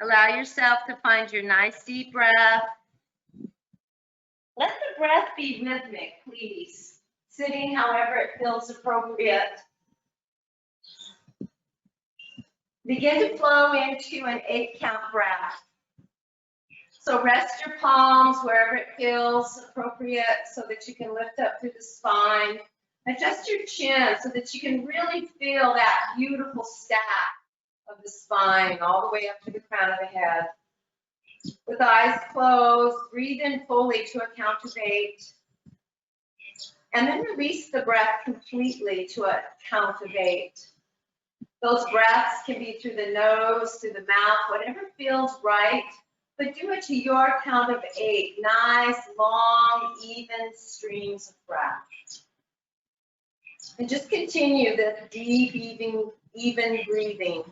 Allow yourself to find your nice deep breath. Let the breath be rhythmic, please. Sitting however it feels appropriate. Begin to flow into an 8-count breath. So rest your palms wherever it feels appropriate so that you can lift up through the spine. Adjust your chin so that you can really feel that beautiful stack of the spine all the way up to the crown of the head. With eyes closed, breathe in fully to a count of 8. And then release the breath completely to a count of 8. Those breaths can be through the nose, through the mouth, whatever feels right. But do it to your count of 8. Nice, long, even streams of breath. And just continue this deep, even breathing.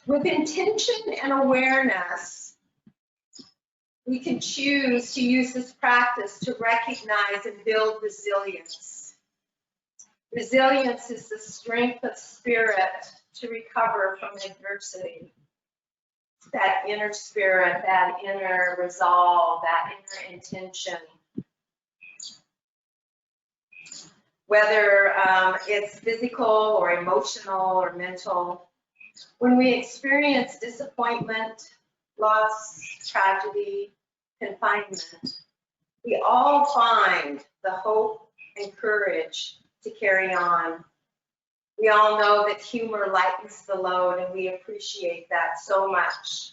With intention and awareness, we can choose to use this practice to recognize and build resilience. Resilience is the strength of spirit to recover from adversity. That inner spirit, that inner resolve, that inner intention. Whether it's physical or emotional or mental, when we experience disappointment, loss, tragedy, confinement, we all find the hope and courage to carry on. We all know that humor lightens the load, and we appreciate that so much.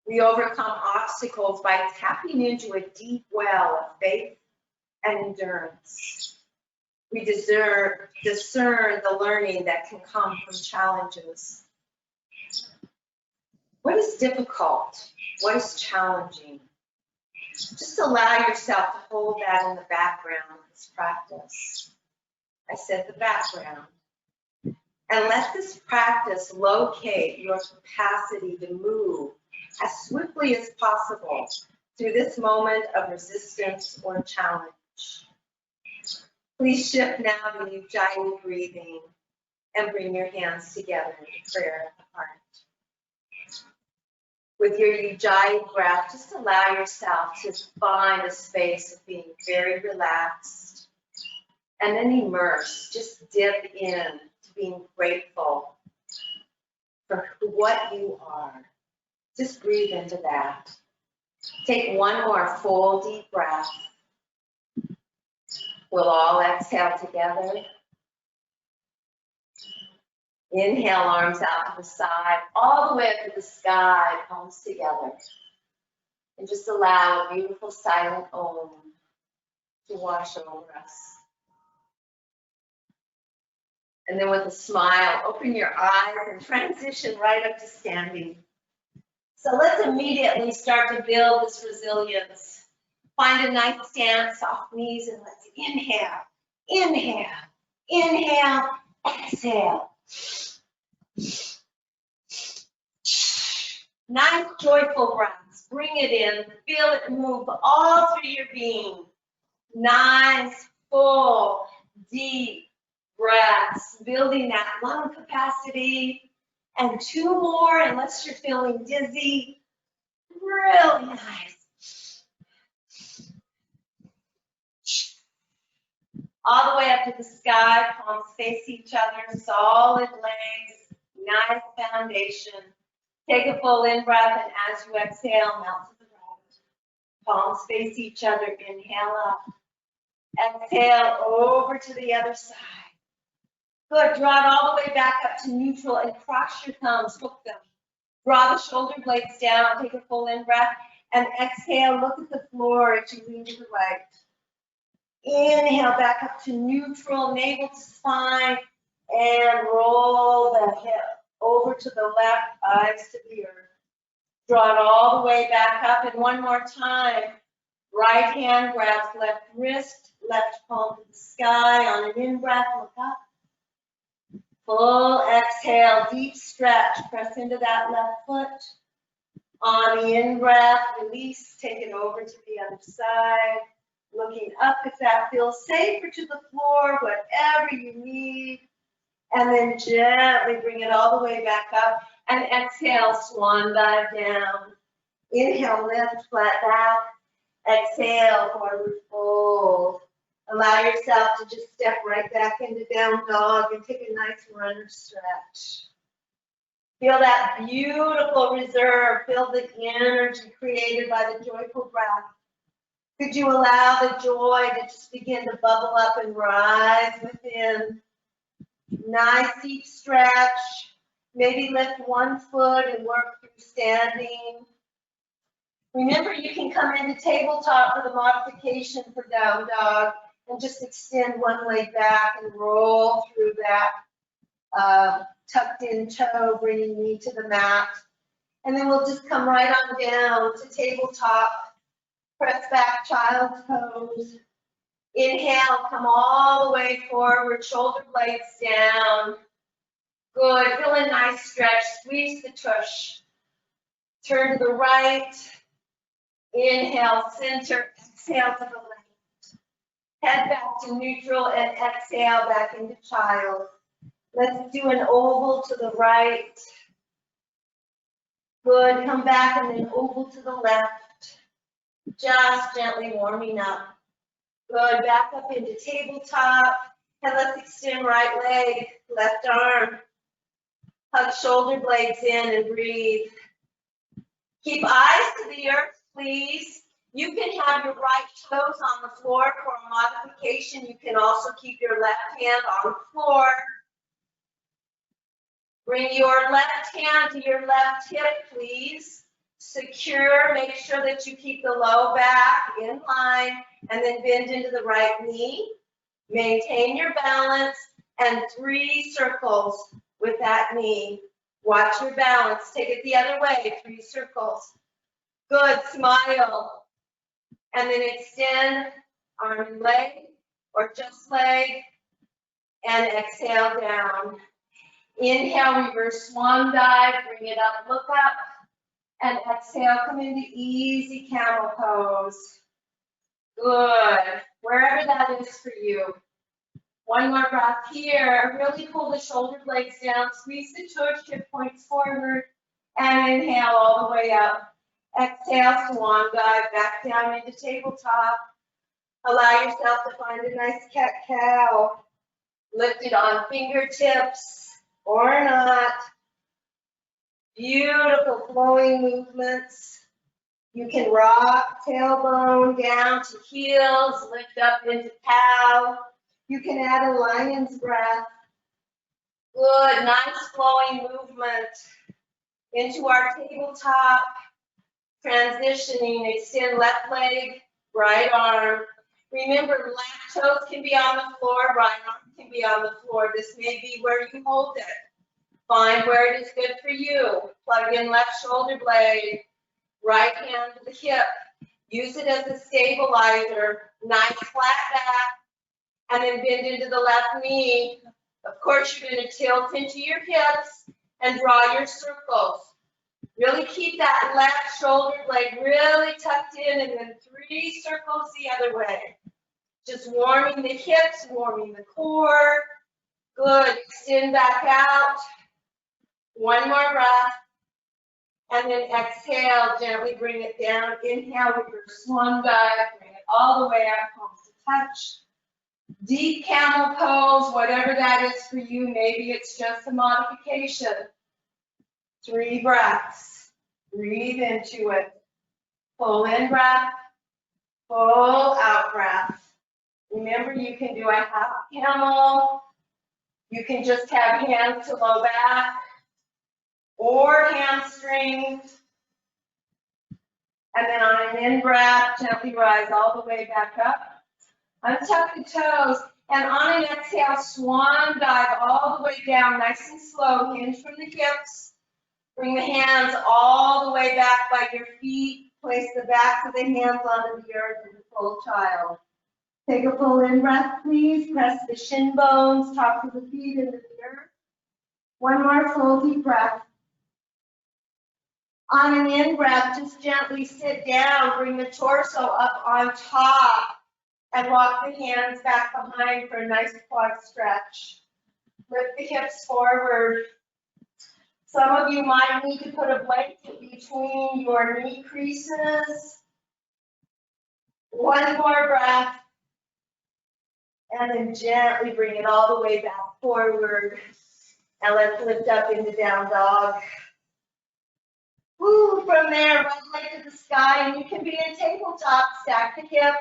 We overcome obstacles by tapping into a deep well of faith and endurance. We discern the learning that can come from challenges. What is difficult? What is challenging? Just allow yourself to hold that in the background of this practice. I said the background. And let this practice locate your capacity to move as swiftly as possible through this moment of resistance or challenge. Please shift now to Ujjayi breathing and bring your hands together in prayer at the heart. With your Ujjayi breath, just allow yourself to find a space of being very relaxed and then immerse, just dip in to being grateful for what you are. Just breathe into that. Take one more full deep breath. We'll all exhale together. Inhale, arms out to the side, all the way up to the sky, palms together. And just allow a beautiful silent Om to wash over us. And then with a smile, open your eyes and transition right up to standing. So let's immediately start to build this resilience. Find a nice stance, soft knees, and let's inhale, inhale, inhale, exhale. Nice joyful breaths. Bring it in, feel it move all through your being. Nice, full, deep breaths, building that lung capacity. And 2 more, unless you're feeling dizzy. Really nice. All the way up to the sky, palms face each other, solid legs, nice foundation. Take a full in-breath, and as you exhale, melt to the right. Palms face each other, inhale up. Exhale over to the other side. Good, draw it all the way back up to neutral and cross your thumbs, hook them. Draw the shoulder blades down, take a full in-breath, and exhale, look at the floor as you lean to the right. Inhale back up to neutral, navel to spine, and roll the hip over to the left, eyes to the earth. Draw it all the way back up, and one more time. Right hand grabs left wrist, left palm to the sky. On an in-breath, look up. Full exhale, deep stretch, press into that left foot. On the in-breath, release, take it over to the other side. Looking up if that feels safe, or to the floor, whatever you need. And then gently bring it all the way back up. And exhale, swan dive down. Inhale, lift, flat back. Exhale, forward fold. Allow yourself to just step right back into down dog and take a nice runner stretch. Feel that beautiful reserve. Feel the energy created by the joyful breath. Could you allow the joy to just begin to bubble up and rise within? Nice deep stretch. Maybe lift one foot and work through standing. Remember, you can come into tabletop for the modification for down dog and just extend one leg back and roll through that tucked in toe, bringing knee to the mat. And then we'll just come right on down to tabletop. Press back, child's pose. Inhale, come all the way forward, shoulder blades down. Good, feel a nice stretch, squeeze the tush. Turn to the right. Inhale, center, exhale to the left. Head back to neutral and exhale back into child. Let's do an oval to the right. Good, come back and then oval to the left. Just gently warming up. Good, back up into tabletop. And let's extend right leg, left arm. Hug shoulder blades in and breathe. Keep eyes to the earth, please. You can have your right toes on the floor for a modification. You can also keep your left hand on the floor. Bring your left hand to your left hip, please. Secure, make sure that you keep the low back in line, and then bend into the right knee. Maintain your balance, and 3 circles with that knee. Watch your balance. Take it the other way, 3 circles. Good, smile. And then extend arm and leg, or just leg, and exhale down. Inhale, reverse swan dive, bring it up, look up, and exhale, come into easy camel pose. Good, wherever that is for you. One more breath here. Really pull the shoulder blades down, squeeze the tush, hip points forward, and inhale all the way up. Exhale, swan dive, back down into tabletop. Allow yourself to find a nice cat-cow. Lift it on fingertips or not. Beautiful flowing movements. You can rock tailbone down to heels, lift up into cow. You can add a lion's breath. Good, nice flowing movement into our tabletop. Transitioning, extend left leg, right arm. Remember, left toes can be on the floor, right arm can be on the floor. This may be where you hold it. Find where it is good for you. Plug in left shoulder blade, right hand to the hip. Use it as a stabilizer. Nice flat back. And then bend into the left knee. Of course, you're going to tilt into your hips and draw your circles. Really keep that left shoulder blade really tucked in, and then 3 circles the other way. Just warming the hips, warming the core. Good. Extend back out. One more breath. And then exhale, gently bring it down. Inhale with your swan dive. Bring it all the way up, palms to touch. Deep camel pose, whatever that is for you. Maybe it's just a modification. 3 breaths. Breathe into it. Full in breath. Full out breath. Remember, you can do a half camel. You can just have hands to low back or hamstrings. And then on an in breath, gently rise all the way back up. Untuck the toes, and on an exhale, swan dive all the way down, nice and slow. Hinge from the hips. Bring the hands all the way back by your feet. Place the backs of the hands onto the earth in the full child. Take a full in breath, please. Press the shin bones, tops of the feet into the earth. One more full deep breath. On an in breath, just gently sit down. Bring the torso up on top. And walk the hands back behind for a nice quad stretch. Lift the hips forward. Some of you might need to put a blanket between your knee creases. One more breath. And then gently bring it all the way back forward. And let's lift up into down dog. Woo, from there, right leg to the sky, and you can be in tabletop. Stack the hip,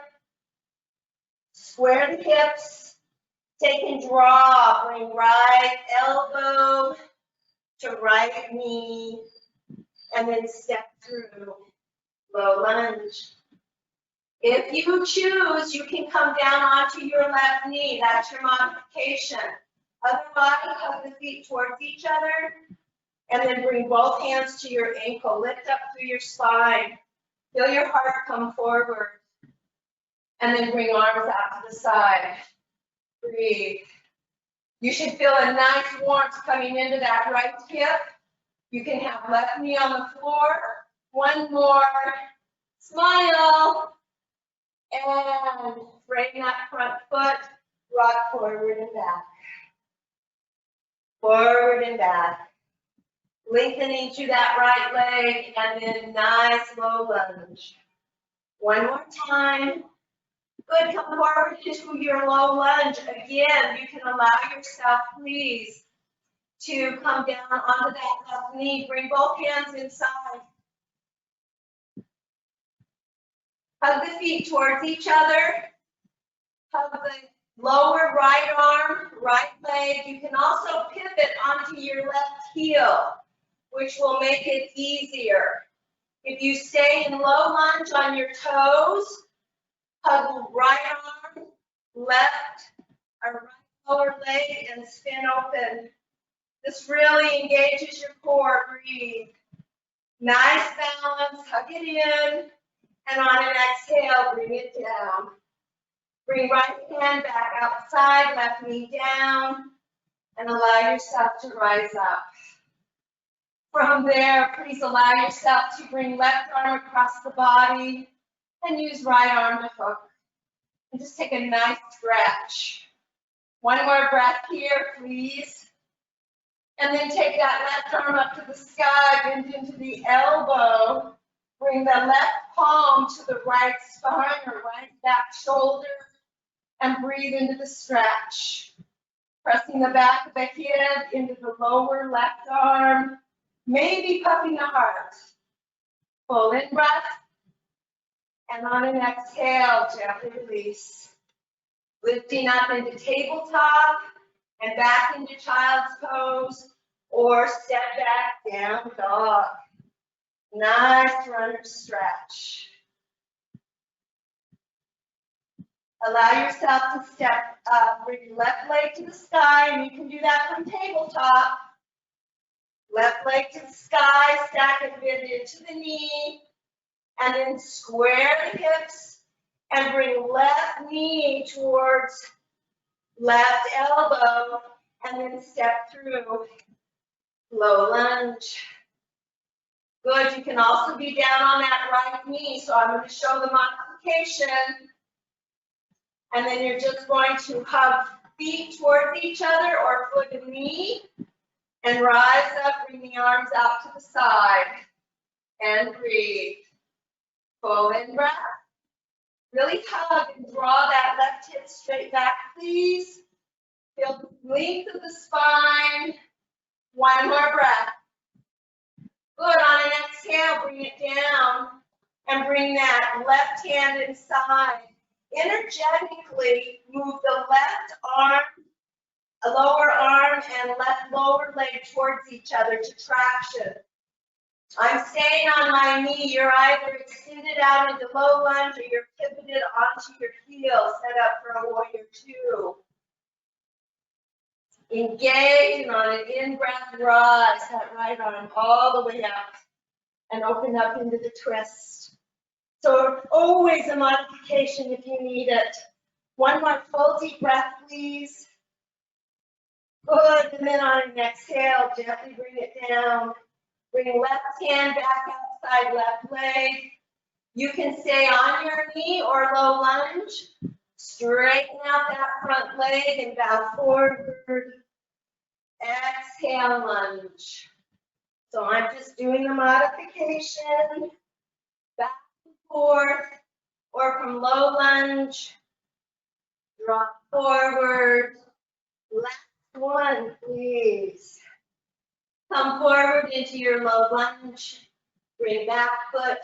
square the hips, take and draw. Bring right elbow to right knee, and then step through. Low lunge. If you choose, you can come down onto your left knee. That's your modification. Otherwise, hug the feet towards each other. And then bring both hands to your ankle. Lift up through your spine. Feel your heart come forward. And then bring arms out to the side. Breathe. You should feel a nice warmth coming into that right hip. You can have left knee on the floor. One more. Smile. And straighten that front foot. Rock forward and back. Forward and back. Lengthening through that right leg, and then nice low lunge. One more time. Good, come forward into your low lunge. Again, you can allow yourself, please, to come down onto that left knee. Bring both hands inside. Hug the feet towards each other. Hug the lower right arm, right leg. You can also pivot onto your left heel, which will make it easier. If you stay in low lunge on your toes, hug the right arm, left or right lower leg, and spin open. This really engages your core. Breathe. Nice balance. Hug it in. And on an exhale, bring it down. Bring right hand back outside, left knee down, and allow yourself to rise up. From there, please allow yourself to bring left arm across the body and use right arm to hook. And just take a nice stretch. One more breath here, please. And then take that left arm up to the sky, bend into the elbow. Bring the left palm to the right spine or right back shoulder and breathe into the stretch. Pressing the back of the head into the lower left arm. Maybe puffing the heart. Full in breath. And on an exhale, gently release. Lifting up into tabletop and back into child's pose or step back down dog. Nice runner stretch. Allow yourself to step up. Bring your left leg to the sky, and you can do that from tabletop. Left leg to the sky, stack and bend into the knee, and then square the hips and bring left knee towards left elbow, and then step through. Low lunge. Good, you can also be down on that right knee, so I'm going to show the modification. And then you're just going to hug feet towards each other or foot and knee. And rise up, bring the arms out to the side. And breathe. Full in breath. Really hug and draw that left hip straight back, please. Feel the length of the spine. One more breath. Good, on an exhale, bring it down. And bring that left hand inside. Energetically move the left arm, a lower arm, and left lower leg towards each other to traction. I'm staying on my knee. You're either extended out into low lunge or you're pivoted onto your heel, set up for a warrior two. Engage, and on an in-breath, rise that right arm all the way up and open up into the twist. So always a modification if you need it. One more full deep breath, please. Good, and then on an exhale, gently bring it down. Bring left hand back outside left leg. You can stay on your knee or low lunge. Straighten out that front leg and bow forward. Exhale, lunge. So I'm just doing the modification, back and forth, or from low lunge, drop forward. Last one, please. Come forward into your low lunge, bring back foot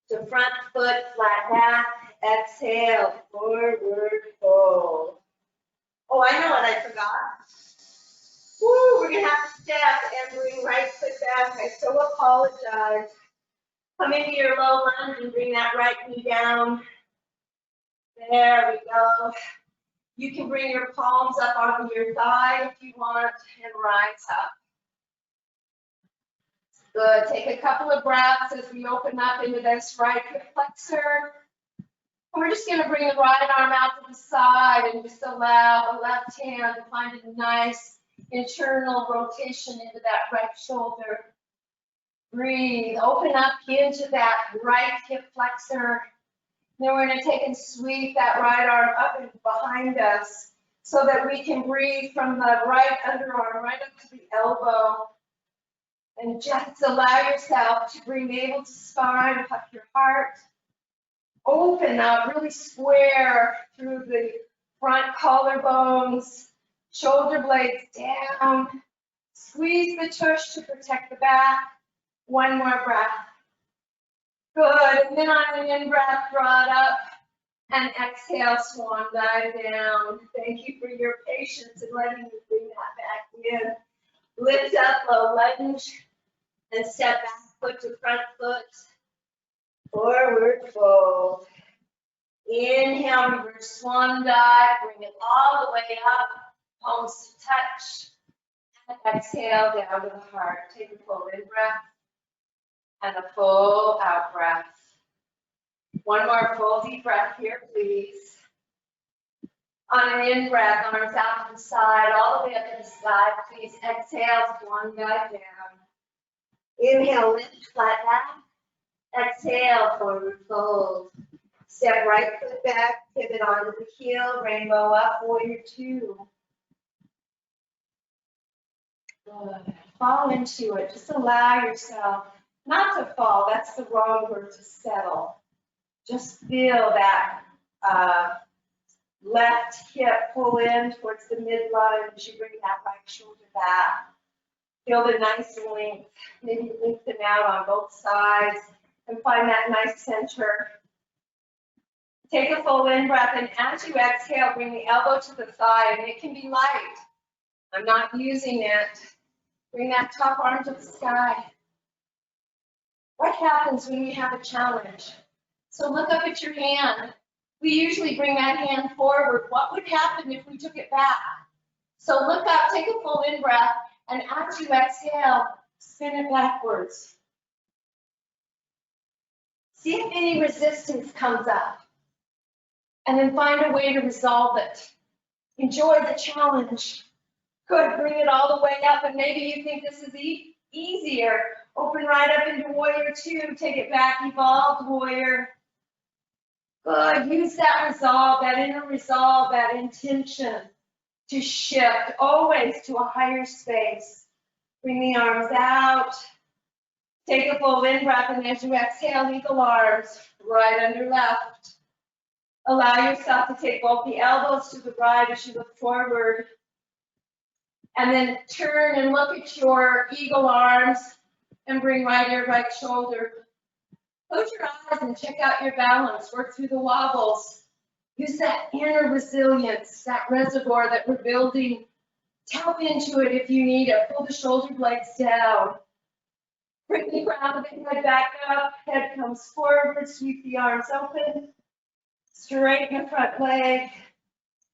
to front foot, flat back, exhale, forward fold. Oh, I know what I forgot. Woo, we're gonna have to step and bring right foot back. I so apologize. Come into your low lunge and bring that right knee down. There we go. You can bring your palms up onto your thigh if you want and rise up. Good, take a couple of breaths as we open up into this right hip flexor. And we're just gonna bring the right arm out to the side and just allow the left hand to find a nice internal rotation into that right shoulder. Breathe, open up into that right hip flexor. Then we're gonna take and sweep that right arm up and behind us so that we can breathe from the right underarm right up to the elbow. And just allow yourself to bring the navel to spine, up your heart. Open up, really square through the front collarbones, shoulder blades down. Squeeze the tush to protect the back. One more breath. Good, and then on an in-breath, draw it up, and exhale, swan dive down. Thank you for your patience in letting me bring that back in. Lift up, low lunge, and step back foot to front foot. Forward fold. Inhale, reverse swan dive, bring it all the way up, palms to touch. And exhale down to the heart. Take a full in-breath and a full out breath. One more full deep breath here, please. On an in-breath, arms out to the side, all the way up to the sky. Please exhale, swan dive down. Inhale, lift, flat back. Exhale, forward fold. Step right foot back, pivot onto the heel, rainbow up, warrior two. Good. Fall into it. Just allow yourself not to fall. That's the wrong word, to settle. Just feel that left hip pull in towards the midline as you bring that right shoulder back. Feel the nice length. Maybe lengthen out on both sides and find that nice center. Take a full in breath, and as you exhale, bring the elbow to the thigh, and it can be light. I'm not using it. Bring that top arm to the sky. What happens when you have a challenge? So look up at your hand. We usually bring that hand forward. What would happen if we took it back? So look up, take a full in breath, and as you exhale, spin it backwards. See if any resistance comes up. And then find a way to resolve it. Enjoy the challenge. Good, bring it all the way up, and maybe you think this is easier. Open right up into warrior two, take it back, evolved warrior. Good, use that resolve, that inner resolve, that intention to shift always to a higher space. Bring the arms out. Take a full in breath, and as you exhale, eagle arms, right under left. Allow yourself to take both the elbows to the right as you look forward. And then turn and look at your eagle arms and bring right ear, right shoulder. Close your eyes and check out your balance. Work through the wobbles. Use that inner resilience, that reservoir that we're building. Tap into it if you need it. Pull the shoulder blades down. Bring the crown of the head back up. Head comes forward. Sweep the arms open. Straighten the front leg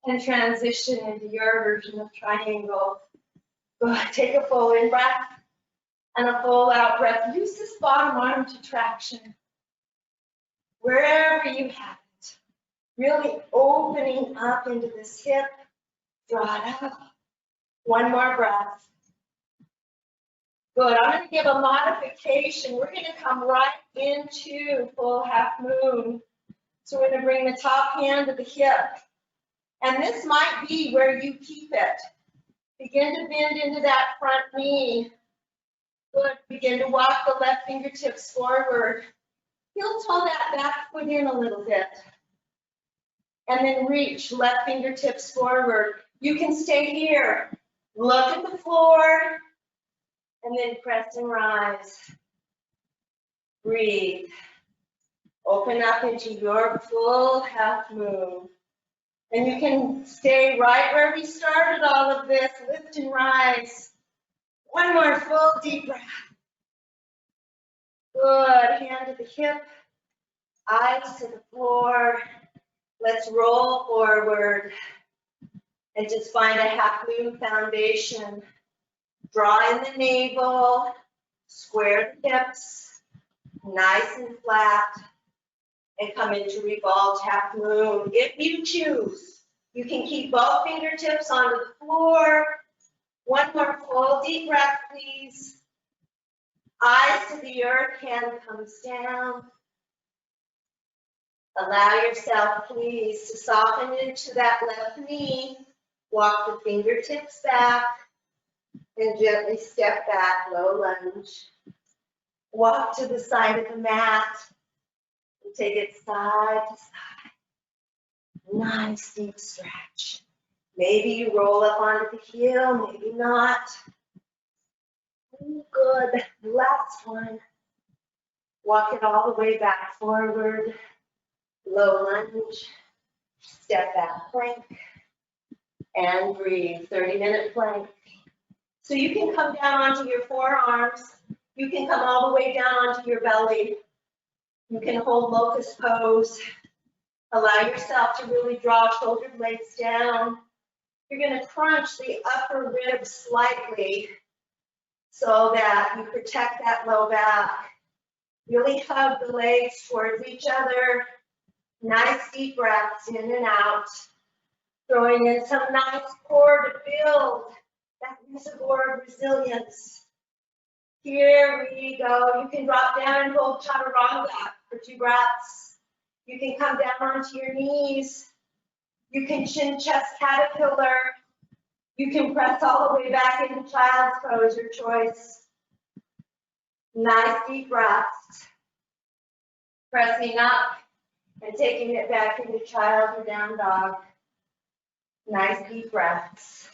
and transition into your version of triangle. Good. Take a full in breath and a full out breath. Use this bottom arm to traction. Wherever you have it. Really opening up into this hip. Draw it up. One more breath. Good. I'm going to give a modification. We're going to come right into full half moon. So we're going to bring the top hand to the hip. And this might be where you keep it. Begin to bend into that front knee. Good. Begin to walk the left fingertips forward. Heel toe that back foot in a little bit. And then reach left fingertips forward. You can stay here. Look at the floor. And then press and rise. Breathe. Open up into your full half moon. And you can stay right where we started all of this. Lift and rise. One more full deep breath. Good. Hand to the hip. Eyes to the floor. Let's roll forward. And just find a half moon foundation. Draw in the navel. Square the hips. Nice and flat. And come into revolved half moon. If you choose, you can keep both fingertips onto the floor. One more full deep breath, please. Eyes to the earth, hand comes down. Allow yourself, please, to soften into that left knee. Walk the fingertips back and gently step back, low lunge. Walk to the side of the mat. Take it side to side. Nice deep stretch. Maybe you roll up onto the heel, maybe not. Good. Last one. Walk it all the way back forward. Low lunge. Step back plank. And breathe. 30-minute plank. So you can come down onto your forearms. You can come all the way down onto your belly. You can hold locust pose. Allow yourself to really draw shoulder blades down. You're going to crunch the upper ribs slightly so that you protect that low back. Really hug the legs towards each other. Nice deep breaths in and out. Throwing in some nice core to build that reservoir of resilience. Here we go. You can drop down and hold chaturanga for 2 breaths. You can come down onto your knees. You can chin chest caterpillar. You can press all the way back into child's pose, your choice. Nice deep breaths. Pressing up and taking it back into child or down dog. Nice deep breaths.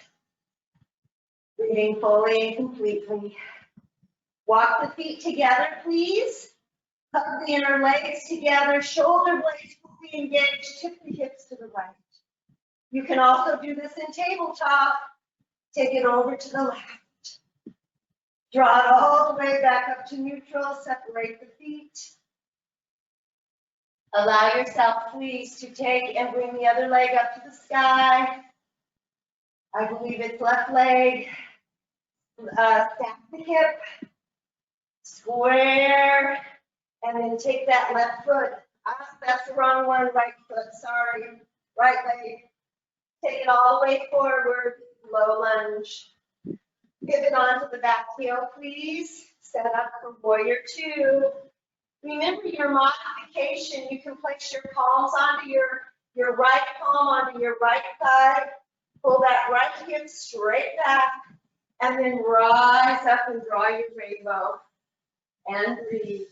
Breathing fully and completely. Walk the feet together, please. Hug the inner legs together, shoulder blades fully engaged, tip the hips to the right. You can also do this in tabletop. Take it over to the left. Draw it all the way back up to neutral, separate the feet. Allow yourself, please, to take and bring the other leg up to the sky. I believe it's left leg. Stack the hip. Square, and then take that left foot. That's the wrong one, right foot, sorry. Right leg. Take it all the way forward, low lunge. Pivot onto the back heel, please. Set up for warrior 2. Remember your modification. You can place your palms onto your right palm onto your right thigh. Pull that right hip straight back, and then rise up and draw your rainbow. And breathe.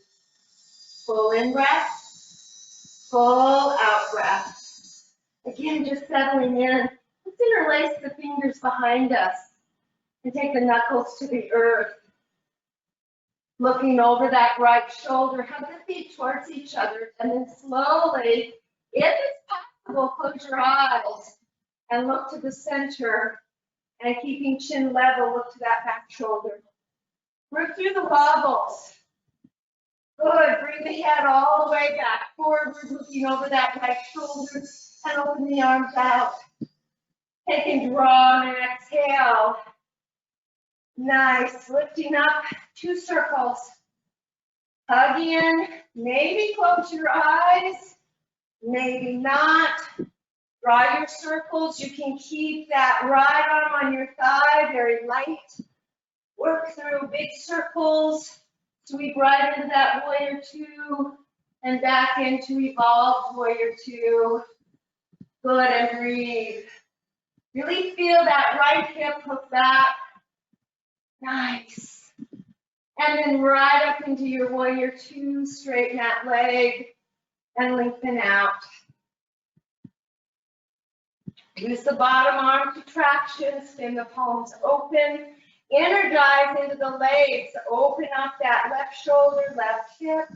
Full in breath, full out breath. Again, just settling in. Let's interlace the fingers behind us and take the knuckles to the earth. Looking over that right shoulder, hug the feet towards each other, and then slowly, if it's possible, close your eyes and look to the center. And keeping chin level, look to that back shoulder. Work through the wobbles. Good. Bring the head all the way back forward, looking over that right shoulder, and open the arms out. Take and draw and exhale. Nice. Lifting up 2 circles. Hug in. Maybe close your eyes. Maybe not. Draw your circles. You can keep that right arm on your thigh, very light. Work through big circles. Sweep right into that warrior 2 and back into evolved warrior 2. Good, and breathe. Really feel that right hip hook back. Nice. And then right up into your warrior two, straighten that leg and lengthen out. Use the bottom arm to traction, spin the palms open, energize into the legs, open up that left shoulder, left hip,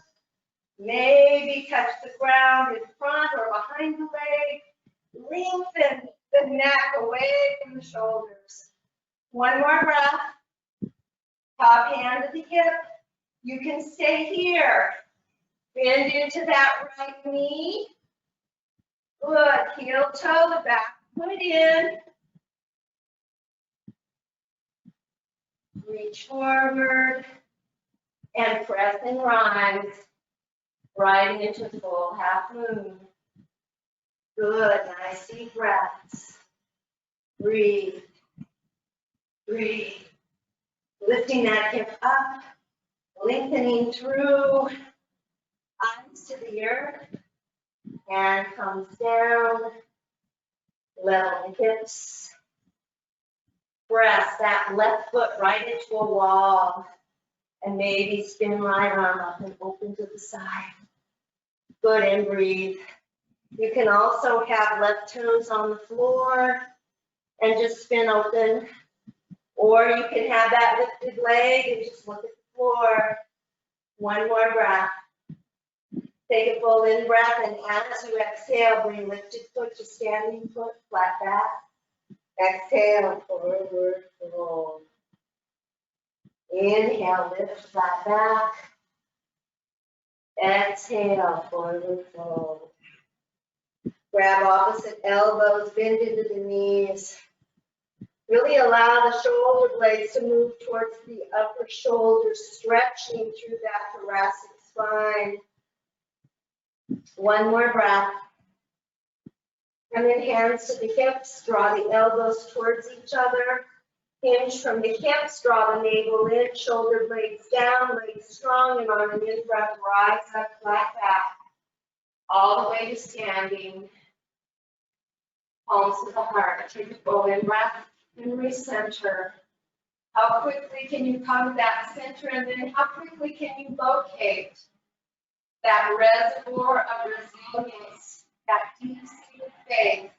maybe touch the ground in front or behind the leg, lengthen the neck away from the shoulders. One more breath, top hand to the hip, you can stay here, bend into that right knee, good, heel toe, the back foot in, reach forward, and press and rise, riding into full half moon. Good, nice deep breaths. Breathe, breathe. Lifting that hip up, lengthening through, eyes to the earth, hand comes down, level the hips. Press that left foot right into a wall, and maybe spin right arm up and open to the side. Good, and breathe. You can also have left toes on the floor and just spin open, or you can have that lifted leg and just look at the floor. One more breath. Take a full in breath, and as you exhale, bring lifted foot to standing foot, flat back. Exhale, forward fold. Inhale, lift flat back. Exhale, forward fold. Grab opposite elbows, bend into the knees. Really allow the shoulder blades to move towards the upper shoulders, stretching through that thoracic spine. One more breath. And then hands to the hips, draw the elbows towards each other. Hinge from the hips, draw the navel in, shoulder blades down, legs strong, and on an in-breath, rise up, flat back, all the way to standing. Palms to the heart. Take a full in-breath and recenter. How quickly can you come to that center, and then how quickly can you locate that reservoir of resilience, that deep-seated faith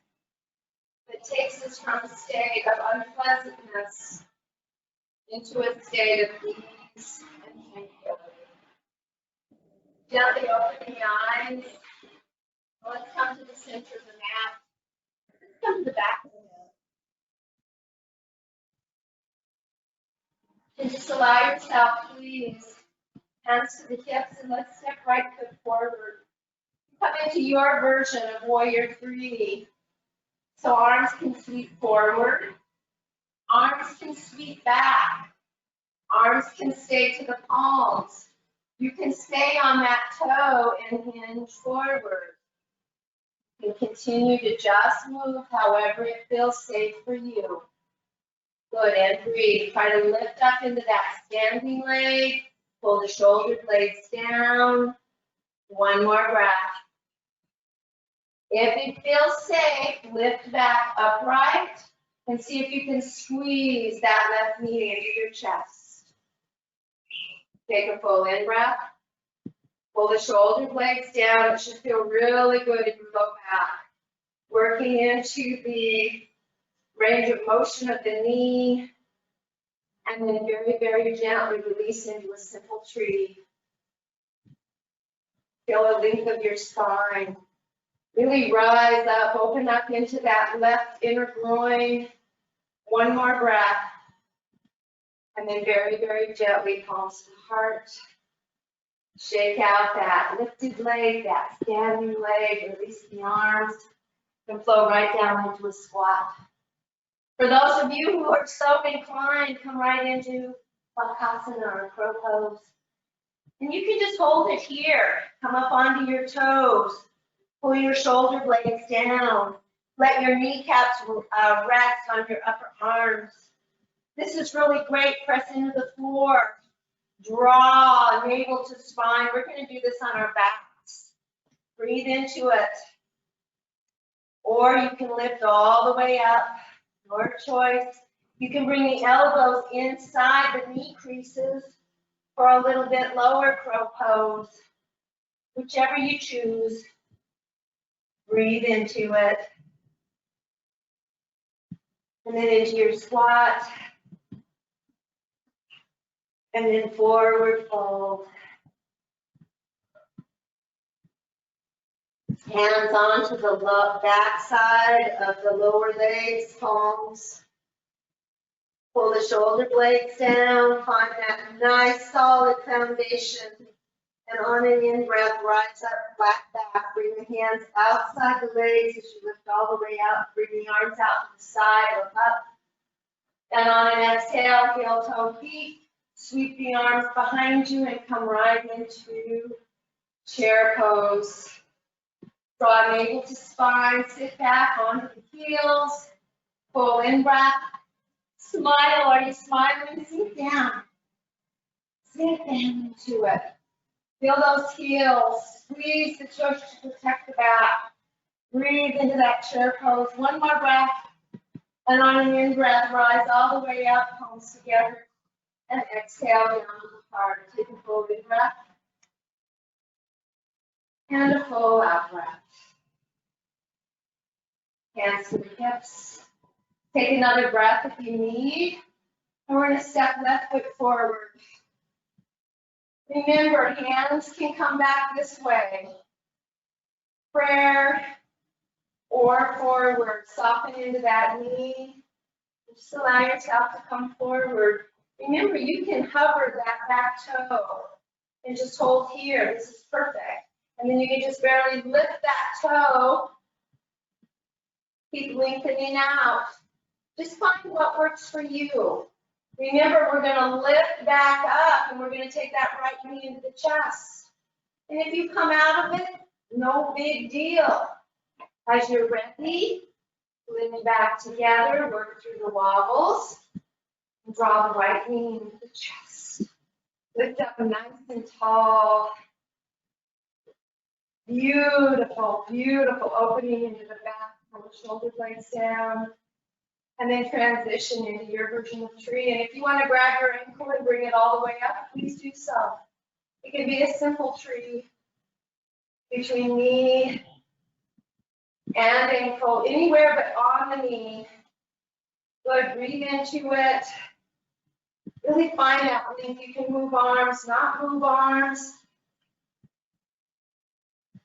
that takes us from a state of unpleasantness into a state of ease and tranquility. Gently open the eyes. Let's come to the center of the mat. Let's come to the back of the mat. And just allow yourself, please, hands to the hips, and let's step right foot forward. Come into your version of warrior three. So arms can sweep forward, arms can sweep back, arms can stay to the palms. You can stay on that toe and hinge forward. You can continue to just move however it feels safe for you. Good, and breathe. Try to lift up into that standing leg, pull the shoulder blades down. One more breath. If it feels safe, lift back upright and see if you can squeeze that left knee into your chest. Take a full in breath. Pull the shoulder blades down. It should feel really good in your low back. Working into the range of motion of the knee. And then very, very gently release into a simple tree. Feel the length of your spine. Really rise up, open up into that left inner groin. One more breath. And then very, very gently, palms to the heart. Shake out that lifted leg, that standing leg. Release the arms. And flow right down into a squat. For those of you who are so inclined, come right into Bakasana or crow pose. And you can just hold it here. Come up onto your toes. Pull your shoulder blades down. Let your kneecaps rest on your upper arms. This is really great. Press into the floor. Draw navel to spine. We're going to do this on our backs. Breathe into it. Or you can lift all the way up. Your choice. You can bring the elbows inside the knee creases. or a little bit lower crow pose, whichever you choose. Breathe into it. And then into your squat. And then forward fold. Hands onto the back side of the lower legs, palms. Pull the shoulder blades down, find that nice solid foundation. And on an in-breath, rise up, flat back. Bring the hands outside the legs as you lift all the way out. Bring the arms out to the side or up. And on an exhale, heel toe peak. Sweep the arms behind you and come right into chair pose. Draw navel to spine, sit back onto the heels. Pull in breath. Smile. Are you smiling? Sink down. Sink down into it. Feel those heels. Squeeze the tush to protect the back. Breathe into that chair pose. One more breath. And on an in-breath, rise all the way up, palms together. And exhale down to the heart. Take a full in breath. And a full out breath. Hands to the hips. Take another breath if you need. And we're going to step left foot forward. Remember, hands can come back this way. Prayer or forward. Soften into that knee. Just allow yourself to come forward. Remember, you can hover that back toe and just hold here. This is perfect. And then you can just barely lift that toe. Keep lengthening out. Just find what works for you. Remember, we're going to lift back up and we're going to take that right knee into the chest. And if you come out of it, no big deal. As you're ready, lean back together, work through the wobbles. And draw the right knee into the chest. Lift up nice and tall. Beautiful, beautiful opening into the back. Pull the shoulder blades down. And then transition into your version of tree. And if you want to grab your ankle and bring it all the way up, please do so. It can be a simple tree between knee and ankle, anywhere but on the knee. Good, breathe into it. Really find that length. You can move arms, not move arms.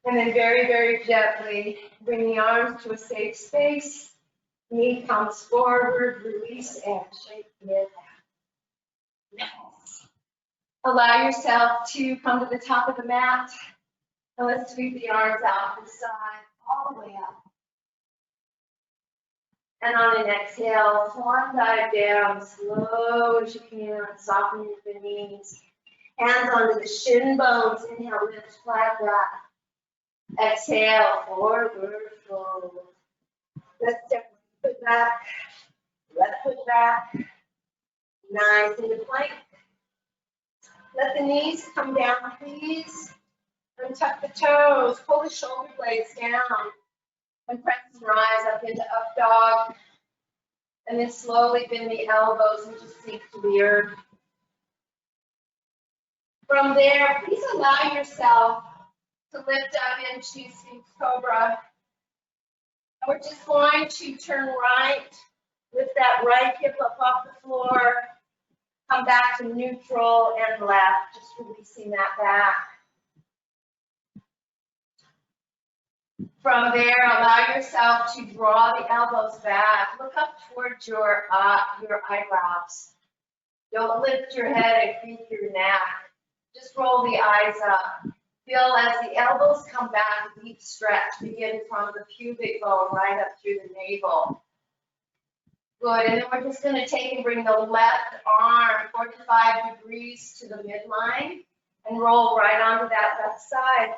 And then very, very gently bring the arms to a safe space. Knee comes forward, release and shake it out. Nice. Allow yourself to come to the top of the mat. And let's sweep the arms out to the side, all the way up. And on an exhale, swan dive down, slow as you can, soften the knees. Hands onto the shin bones, inhale, lift, flat back. Exhale, forward fold. Let's step foot back, left foot back, nice into plank. Let the knees come down, please. And tuck the toes, pull the shoulder blades down. And press and rise up into up dog. And then slowly bend the elbows and just sink to the earth. From there, please allow yourself to lift up into Sphinx Cobra. We're just going to turn right, lift that right hip up off the floor, come back to neutral and left, just releasing that back. From there, allow yourself to draw the elbows back. Look up towards your eyebrows. Don't lift your head and creep your neck. Just roll the eyes up. Feel as the elbows come back, a deep stretch. Begin from the pubic bone right up through the navel. Good, and then we're just going to take and bring the left arm 45 degrees to the midline and roll right onto that left side.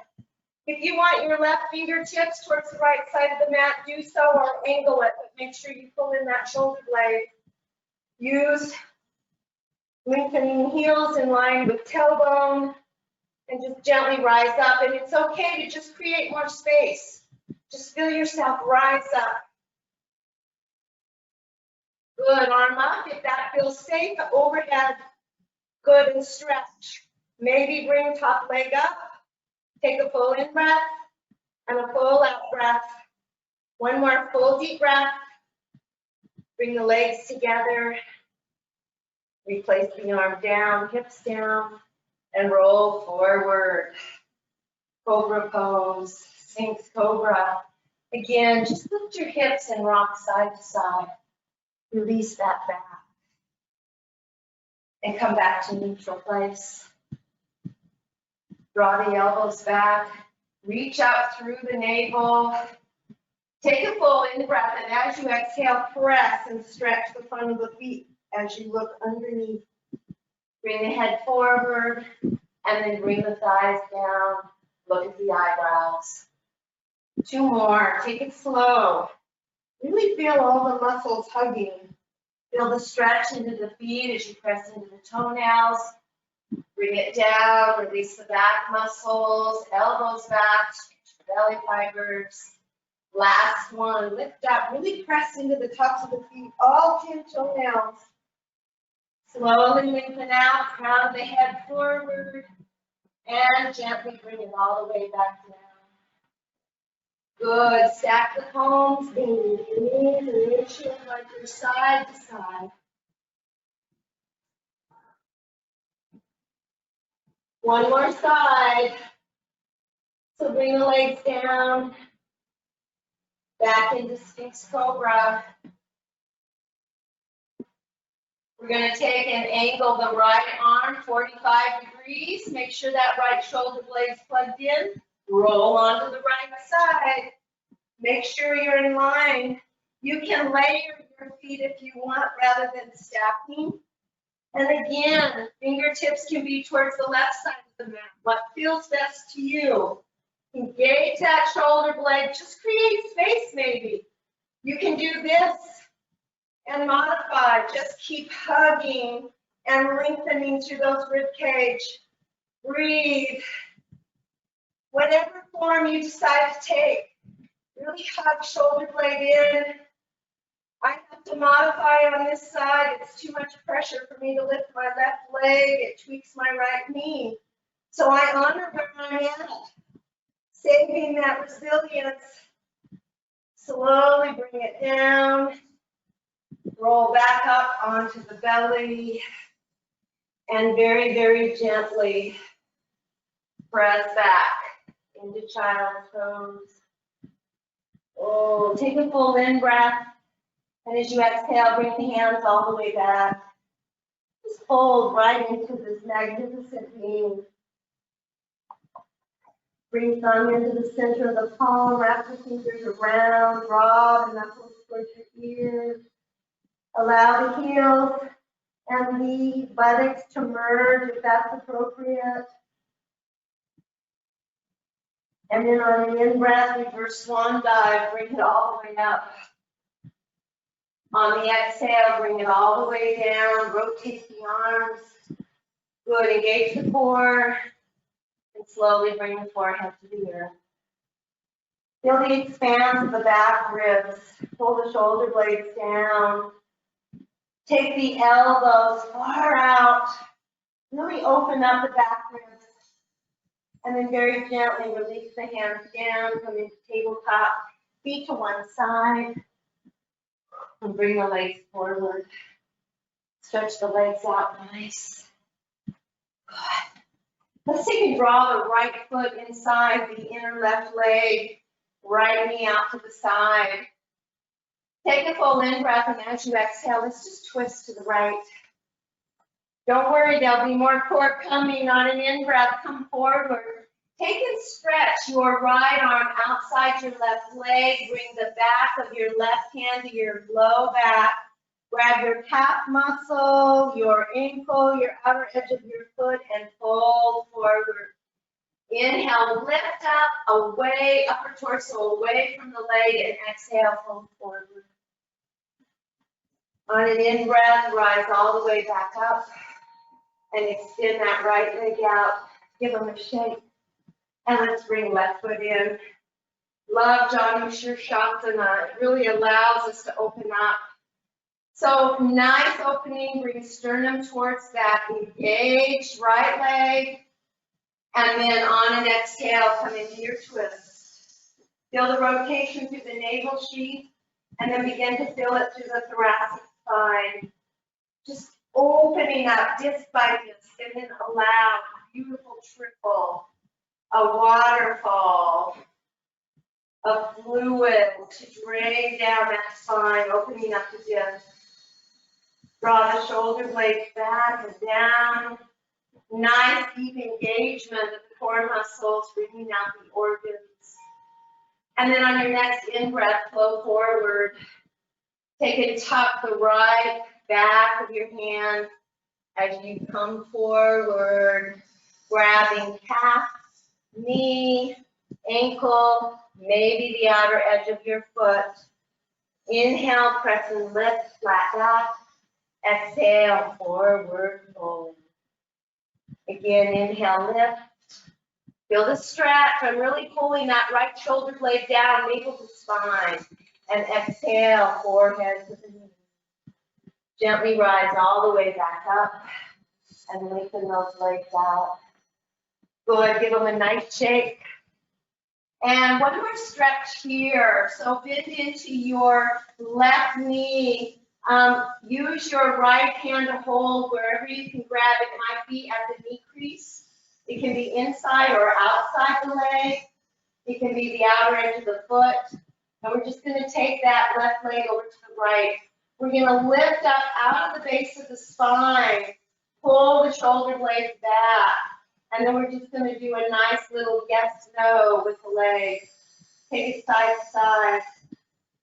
If you want your left fingertips towards the right side of the mat, do so or angle it, but make sure you pull in that shoulder blade. Use lengthening heels in line with tailbone and just gently rise up. And it's okay to just create more space. Just feel yourself rise up. Good, arm up if that feels safe, overhead. Good, and stretch. Maybe bring top leg up. Take a full in breath and a full out breath. One more full deep breath. Bring the legs together. Replace the arm down, hips down, and roll forward. Cobra pose, Sphinx Cobra. Again, just lift your hips and rock side to side. Release that back. And come back to neutral place. Draw the elbows back. Reach out through the navel. Take a full in breath, and as you exhale, press and stretch the front of the feet as you look underneath. Bring the head forward, and then bring the thighs down. Look at the eyebrows. 2 more. Take it slow. Really feel all the muscles hugging. Feel the stretch into the feet as you press into the toenails. Bring it down. Release the back muscles. Elbows back. Stretch the belly fibers. Last one. Lift up. Really press into the tops of the feet. All 10 toenails. Slowly lengthen out. Crown of the head forward. And gently bring it all the way back down. Good. Stack the palms, bend your knees, and windshield like you're side to side. One more side. So bring the legs down, back into Sphinx Cobra. We're going to take and angle the right arm 45 degrees. Make sure that right shoulder blade's plugged in. Roll onto the right side. Make sure you're in line. You can layer your feet if you want rather than stacking. And again, fingertips can be towards the left side of the mat. What feels best to you? Engage that shoulder blade. Just create space maybe. You can do this and modify. Just keep hugging and lengthening through those rib cage. Breathe. Whatever form you decide to take, really hug shoulder blade in. I have to modify on this side. It's too much pressure for me to lift my left leg. It tweaks my right knee. So I honor where I'm at, saving that resilience. Slowly bring it down. Roll back up onto the belly. And very, very gently press back into child's pose. Oh, take a full in breath. And as you exhale, bring the hands all the way back. Just fold right into this magnificent knee. Bring thumb into the center of the palm. Wrap the fingers around. Draw the knuckles towards your ears. Allow the heels and the buttocks to merge if that's appropriate. And then on the in-breath, reverse swan dive, bring it all the way up. On the exhale, bring it all the way down, rotate the arms. Good, engage the core, and slowly bring the forehead to the earth. Feel the expanse of the back ribs. Pull the shoulder blades down. Take the elbows far out. Really open up the back ribs. And then very gently release the hands down, come into tabletop, feet to one side, and bring the legs forward. Stretch the legs out nice. Good. Let's take and draw the right foot inside the inner left leg, right knee out to the side. Take a full in breath, and as you exhale, let's just twist to the right. Don't worry, there'll be more core coming on an in-breath. Come forward. Take and stretch your right arm outside your left leg. Bring the back of your left hand to your low back. Grab your calf muscle, your ankle, your outer edge of your foot, and fold forward. Inhale, lift up, away, upper torso away from the leg, and exhale, fold forward. On an in-breath, rise all the way back up. And extend that right leg out. Give them a shake. And let's bring left foot in. Love Janu Shirshasana. It really allows us to open up. So nice opening. Bring sternum towards that engaged right leg. And then on an exhale, come into your twist. Feel the rotation through the navel sheath, and then begin to feel it through the thoracic spine. Just opening up disc by disc, and then allow a beautiful trickle, a waterfall of fluid to drain down that spine, opening up the disc. Draw the shoulder blades back and down. Nice deep engagement of the core muscles, bringing out the organs. And then on your next in-breath, flow forward. Take and tuck the right back of your hand as you come forward, grabbing calf, knee, ankle, maybe the outer edge of your foot. Inhale, press and lift, flat back. Exhale, forward fold. Again, inhale, lift. Feel the stretch. I'm really pulling that right shoulder blade down, navel to spine. And exhale, forehead to the knee. Gently rise all the way back up and lengthen those legs out. Good, give them a nice shake. And one more stretch here. So bend into your left knee. Use your right hand to hold wherever you can grab. It might be at the knee crease. It can be inside or outside the leg. It can be the outer edge of the foot. And we're just going to take that left leg over to the right. We're going to lift up out of the base of the spine. Pull the shoulder blades back. And then we're just going to do a nice little yes, no with the leg. Take it side to side.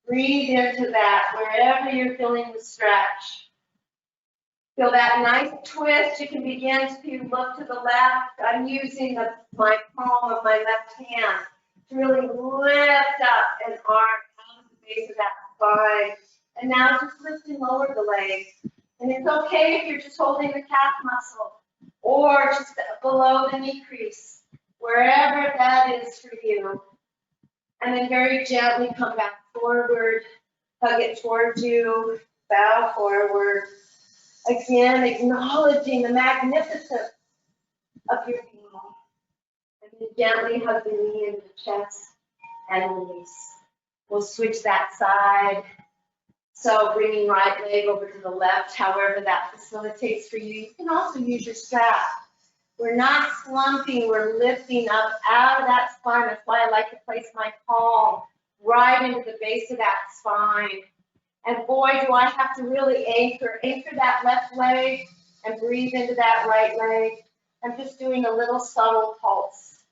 Breathe into that wherever you're feeling the stretch. Feel that nice twist. You can begin to look to the left. I'm using my palm of my left hand to really lift up an arm out of the base of that spine. And now just lift and lower the legs. And it's okay if you're just holding the calf muscle or just below the knee crease, wherever that is for you. And then very gently come back forward, hug it towards you, bow forward. Again, acknowledging the magnificence of your being. And then gently hug the knee into the chest and release. We'll switch that side. So bringing right leg over to the left, however that facilitates for you. You can also use your strap. We're not slumping, we're lifting up out of that spine. That's why I like to place my palm right into the base of that spine. And boy, do I have to really anchor that left leg and breathe into that right leg. I'm just doing a little subtle pulse.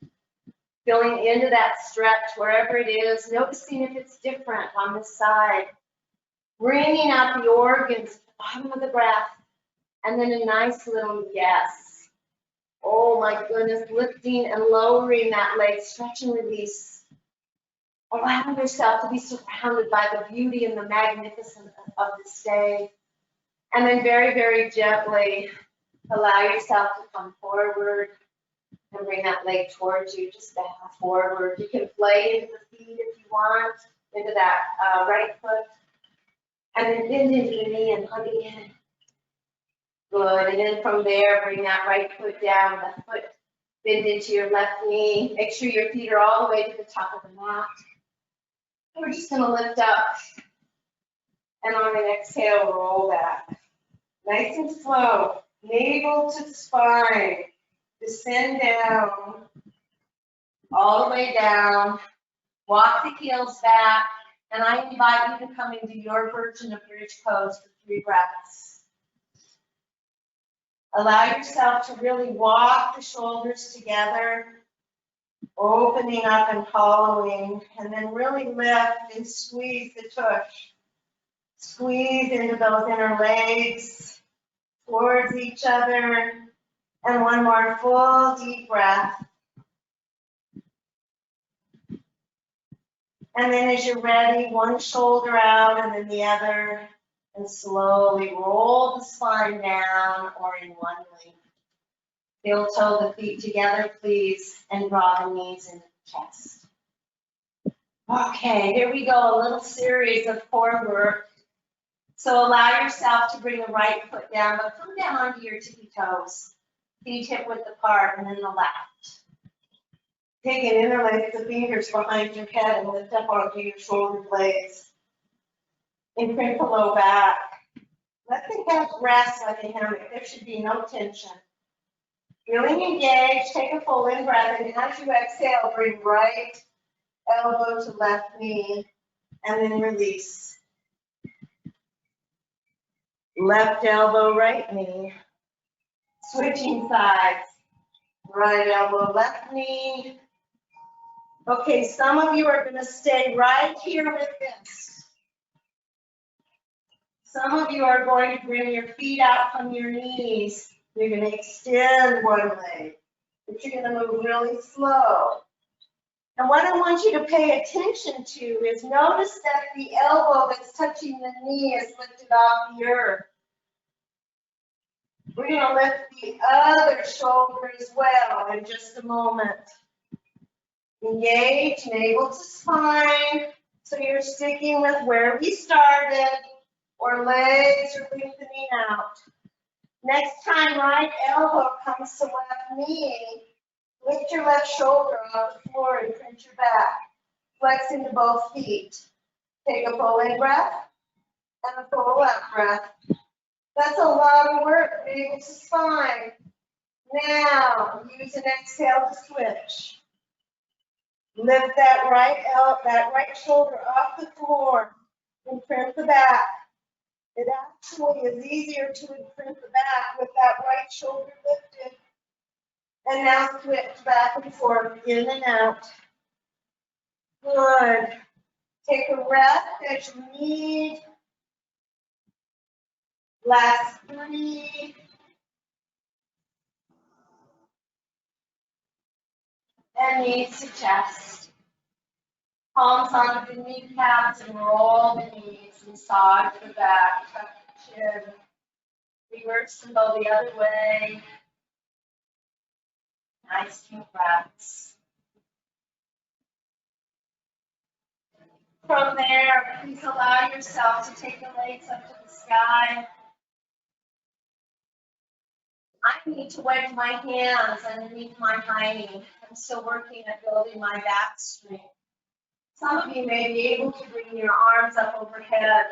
Feeling into that stretch wherever it is, noticing if it's different on this side. Bringing out the organs at the bottom of the breath. And then a nice little yes. Oh my goodness, lifting and lowering that leg, stretch and release. Allowing yourself to be surrounded by the beauty and the magnificence of this day. And then very, very gently allow yourself to come forward and bring that leg towards you, just bow forward. You can play into the feet if you want, into that right foot. And then bend into the knee and hug again. Good, and then from there, bring that right foot down, left foot, bend into your left knee. Make sure your feet are all the way to the top of the mat. And we're just gonna lift up. And on an exhale, roll back. Nice and slow, navel to the spine. Descend down, all the way down. Walk the heels back. And I invite you to come into your version of bridge pose for 3 breaths. Allow yourself to really walk the shoulders together, opening up and hollowing, and then really lift and squeeze the tush. Squeeze into those inner legs towards each other. And one more full deep breath. And then as you're ready, one shoulder out and then the other, and slowly roll the spine down or in one length. Heel toe the feet together, please, and draw the knees into the chest. Okay, here we go, a little series of core work. So allow yourself to bring the right foot down, but come down onto your tippy toes. Feet hip width apart, and then the left. Take and interlace the fingers behind your head and lift up onto your shoulder blades. Imprint the low back. Let the head rest like a hammock. There should be no tension. Feeling engaged, take a full in breath, and as you exhale, bring right elbow to left knee, and then release. Left elbow, right knee. Switching sides. Right elbow, left knee. Okay, some of you are going to stay right here with this. Some of you are going to bring your feet out from your knees. You're going to extend one leg, but you're going to move really slow. And what I want you to pay attention to is notice that the elbow that's touching the knee is lifted off the earth. We're going to lift the other shoulder as well in just a moment. Engage, navel to spine, so you're sticking with where we started, or legs are lengthening out. Next time, right elbow comes to left knee. Lift your left shoulder off the floor and print your back. Flex into both feet. Take a full in breath and a full out breath. That's a lot of work, navel to spine. Now, use an exhale to switch. Lift that right shoulder off the floor and print the back. It actually is easier to imprint the back with that right shoulder lifted. And now switch back and forth, in and out. Good. Take a rest as you need. Last 3. And knees to chest. Palms onto the kneecaps and roll the knees. Massage the back, tuck the chin. Reverse and go the other way. Nice deep breaths. From there, please allow yourself to take the legs up to the sky. I need to wedge my hands underneath my hiney. I'm still working at building my back strength. Some of you may be able to bring your arms up overhead.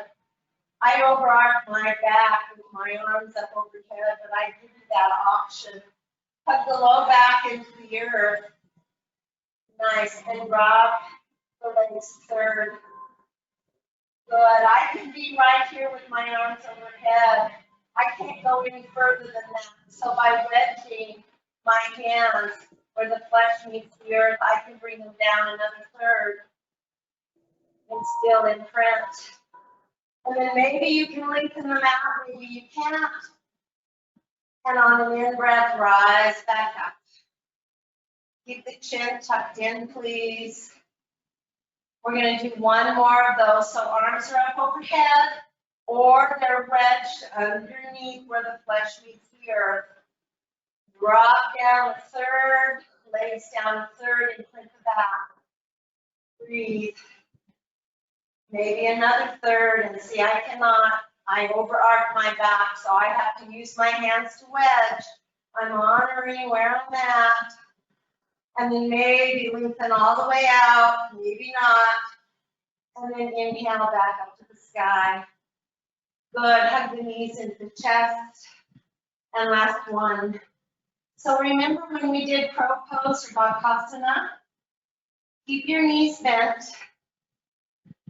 I overarch my back with my arms up overhead, but I give you that option. Hug the low back into the earth. Nice, and drop the legs third. Good, I can be right here with my arms overhead. I can't go any further than that. So by wedging my hands where the flesh meets the earth, I can bring them down another third and still imprint. And then maybe you can lengthen them out, maybe you can't. And on an in-breath, rise back up. Keep the chin tucked in, please. We're going to do one more of those. So arms are up overhead, or they're wedged underneath where the flesh meets the earth. Drop down a third, legs down a third, and print the back. Breathe. Maybe another third, and see, I overarch my back, so I have to use my hands to wedge. I'm honoring where I'm at. And then maybe lengthen all the way out, maybe not. And then inhale back up to the sky. Good, hug the knees into the chest. And last one. So remember when we did crow pose or Bakasana? Keep your knees bent.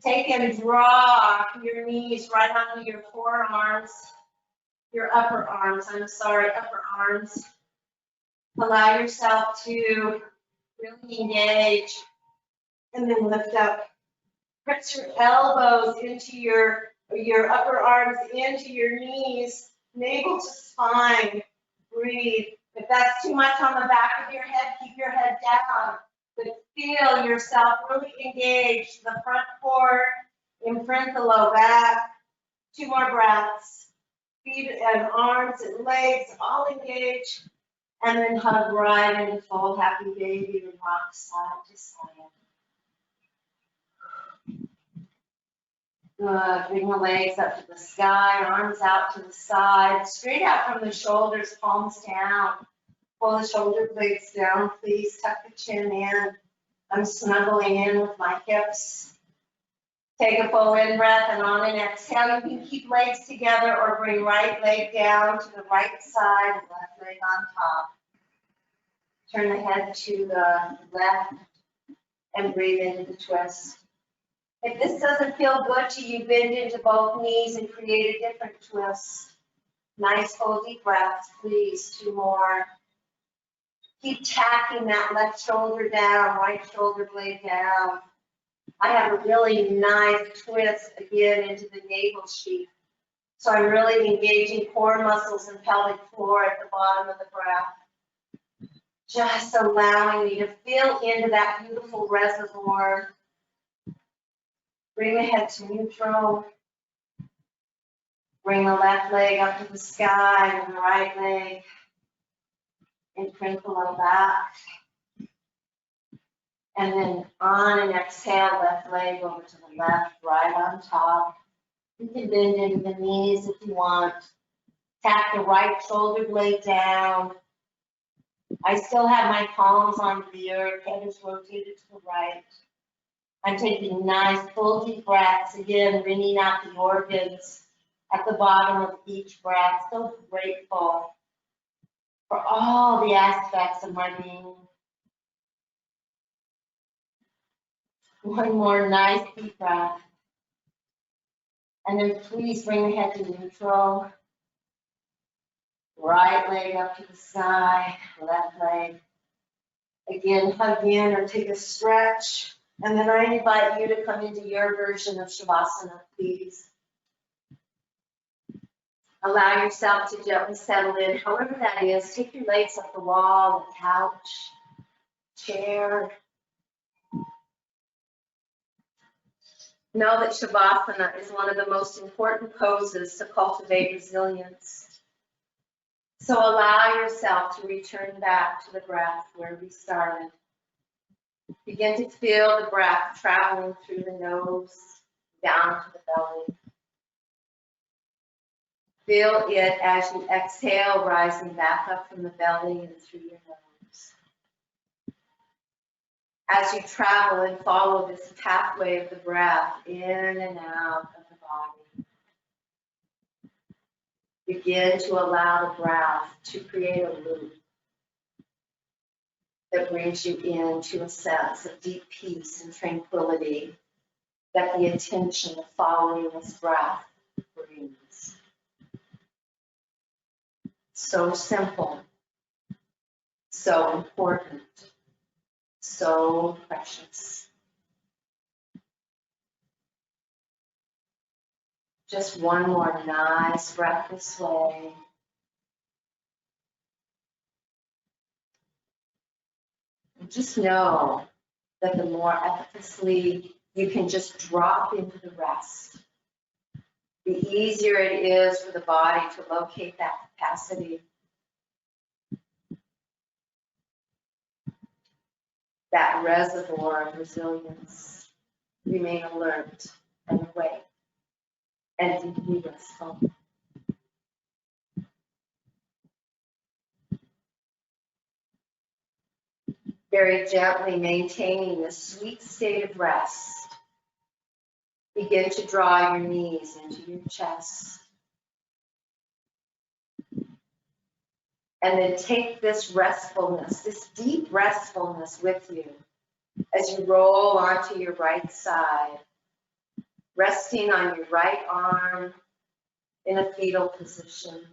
Take and draw your knees right onto your forearms, your upper arms, upper arms. Allow yourself to really engage and then lift up. Press your elbows into your upper arms into your knees, navel to spine. Breathe. If that's too much on the back of your head, keep your head down. But feel yourself really engage the front core, imprint the low back. 2 more breaths. Feet and arms and legs all engage. And then hug right into full happy baby and rock side to side. Good. Bring the legs up to the sky, arms out to the side, straight out from the shoulders, palms down. Pull the shoulder blades down, please. Tuck the chin in. I'm snuggling in with my hips. Take a full in breath, and on an exhale, you can keep legs together or bring right leg down to the right side, left leg on top. Turn the head to the left and breathe into the twist. If this doesn't feel good to you, bend into both knees and create a different twist. Nice full deep breaths, please. 2 more. Keep tacking that left shoulder down, right shoulder blade down. I have a really nice twist again into the navel sheath. So I'm really engaging core muscles and pelvic floor at the bottom of the breath. Just allowing me to feel into that beautiful reservoir. Bring the head to neutral. Bring the left leg up to the sky and the right leg. And crinkle on back. And then on an exhale, left leg over to the left, right on top. You can bend into the knees if you want. Tap the right shoulder blade down. I still have my palms on the earth, head is rotated to the right. I'm taking nice full deep breaths, again, wringing out the organs at the bottom of each breath. So grateful for all the aspects of my being. One more nice deep breath. And then please bring the head to neutral. Right leg up to the sky, left leg. Again, hug in or take a stretch. And then I invite you to come into your version of Shavasana, please. Allow yourself to gently settle in, however that is. Take your legs up the wall, the couch, chair. Know that Shavasana is one of the most important poses to cultivate resilience. So allow yourself to return back to the breath where we started. Begin to feel the breath traveling through the nose, down to the belly. Feel it as you exhale, rising back up from the belly and through your nose. As you travel and follow this pathway of the breath in and out of the body, begin to allow the breath to create a loop that brings you into a sense of deep peace and tranquility that the attention of following this breath brings. So simple, so important, so precious. Just one more nice breath this way. And just know that the more effortlessly you can just drop into the rest, the easier it is for the body to locate that capacity. That reservoir of resilience. Remain alert and awake and deeply restful. Very gently maintaining this sweet state of rest. Begin to draw your knees into your chest. And then take this restfulness, this deep restfulness with you as you roll onto your right side, resting on your right arm in a fetal position.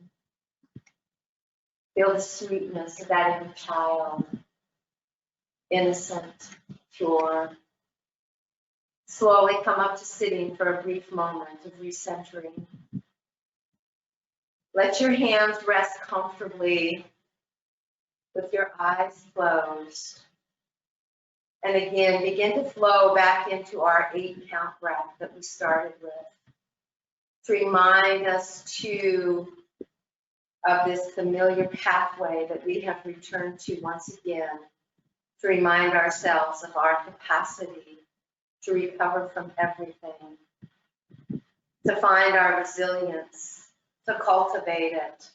Feel the sweetness of that inner child, innocent, pure. Slowly come up to sitting for a brief moment of recentering. Let your hands rest comfortably with your eyes closed. And again, begin to flow back into our 8-count breath that we started with. To remind us too of this familiar pathway that we have returned to once again. To remind ourselves of our capacity to recover from everything. To find our resilience, to cultivate it.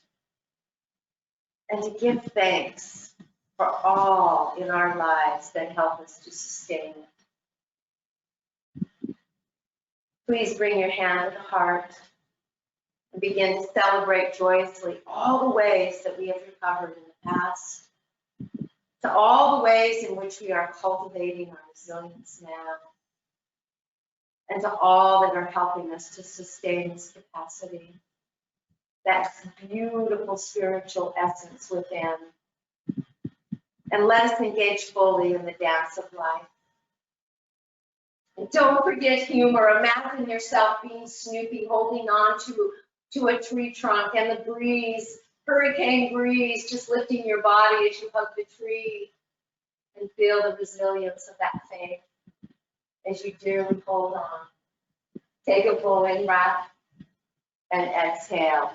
and to give thanks for all in our lives that help us to sustain it. Please bring your hand to the heart and begin to celebrate joyously all the ways that we have recovered in the past, to all the ways in which we are cultivating our resilience now, and to all that are helping us to sustain this capacity, that beautiful spiritual essence within. And let us engage fully in the dance of life. And don't forget humor. Imagine yourself being Snoopy, holding on to a tree trunk, and the breeze, hurricane breeze, just lifting your body as you hug the tree, and feel the resilience of that faith as you dearly hold on. Take a full in breath and exhale.